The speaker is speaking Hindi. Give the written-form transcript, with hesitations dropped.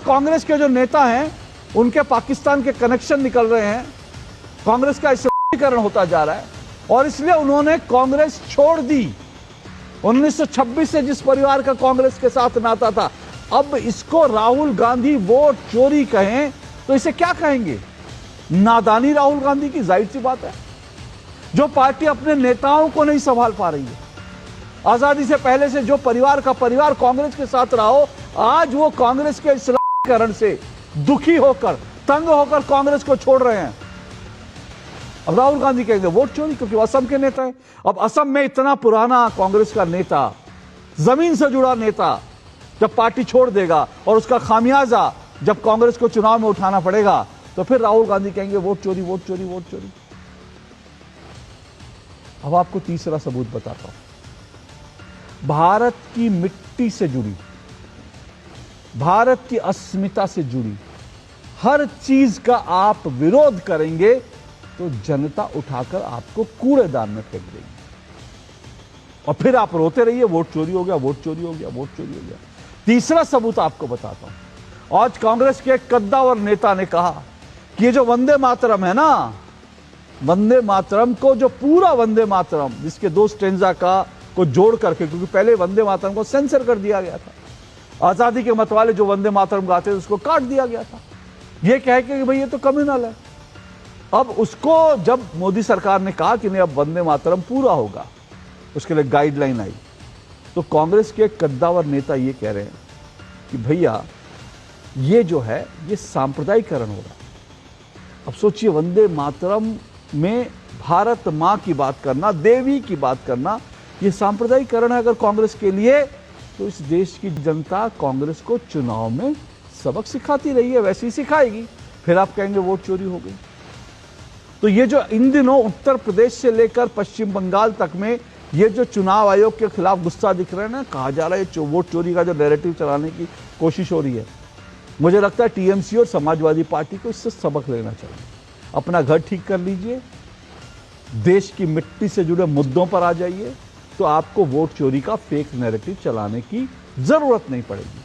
कांग्रेस के जो नेता हैं उनके पाकिस्तान के कनेक्शन निकल रहे हैं, कांग्रेस का इस्लामीकरण होता जा रहा है और इसलिए उन्होंने कांग्रेस छोड़ दी। 1926 से जिस परिवार का कांग्रेस के साथ नाता था, अब इसको राहुल गांधी वोट चोरी कहें तो इसे क्या कहेंगे? नादानी राहुल गांधी की, जाहिर सी बात है। जो पार्टी अपने नेताओं को नहीं संभाल पा रही है, आजादी से पहले से जो परिवार का परिवार कांग्रेस के साथ रहा हो, आज वो कांग्रेस के इस्लामीकरण से दुखी होकर, तंग होकर कांग्रेस को छोड़ रहे हैं। अब राहुल गांधी कहेंगे वोट चोरी, क्योंकि असम के नेता है। अब असम में इतना पुराना कांग्रेस का नेता, जमीन से जुड़ा नेता जब पार्टी छोड़ देगा और उसका खामियाजा जब कांग्रेस को चुनाव में उठाना पड़ेगा, तो फिर राहुल गांधी कहेंगे वोट चोरी, वोट चोरी, वोट चोरी। अब आपको तीसरा सबूत बताता हूं। भारत की मिट्टी से जुड़ी, भारत की अस्मिता से जुड़ी हर चीज का आप विरोध करेंगे तो जनता उठाकर आपको कूड़ेदान में फेंक देगी और फिर आप रोते रहिए वोट चोरी हो गया, वोट चोरी हो गया, वोट चोरी हो गया। तीसरा सबूत आपको बताता हूं। आज कांग्रेस के एक कद्दावर नेता ने कहा कि ये जो वंदे मातरम है ना, वंदे मातरम को, जो पूरा वंदे मातरम जिसके 2 स्टेंजा का को जोड़ करके, क्योंकि पहले वंदे मातरम को सेंसर कर दिया गया था, आजादी के मतवाले जो वंदे मातरम गाते थे उसको काट दिया गया था, ये कह के कि भाई ये तो कम्युनल है। अब उसको जब मोदी सरकार ने कहा कि नहीं अब वंदे मातरम पूरा होगा, उसके लिए गाइडलाइन आई, तो कांग्रेस के कद्दावर नेता ये कह रहे हैं कि भैया ये जो है ये सांप्रदायिकरण हो रहा है। अब सोचिए, वंदे मातरम में भारत मां की बात करना, देवी की बात करना, ये सांप्रदायिकरण है अगर कांग्रेस के लिए, तो इस देश की जनता कांग्रेस को चुनाव में सबक सिखाती रही है, वैसे ही सिखाएगी। फिर आप कहेंगे वोट चोरी हो गई। तो ये जो इन दिनों उत्तर प्रदेश से लेकर पश्चिम बंगाल तक में ये जो चुनाव आयोग के खिलाफ गुस्सा दिख रहा है ना, कहा जा रहा है वोट चोरी का जो नैरेटिव चलाने की कोशिश हो रही है, मुझे लगता है टीएमसी और समाजवादी पार्टी को इससे सबक लेना चाहिए। अपना घर ठीक कर लीजिए, देश की मिट्टी से जुड़े मुद्दों पर आ जाइए, तो आपको वोट चोरी का फेक नैरेटिव चलाने की जरूरत नहीं पड़ेगी।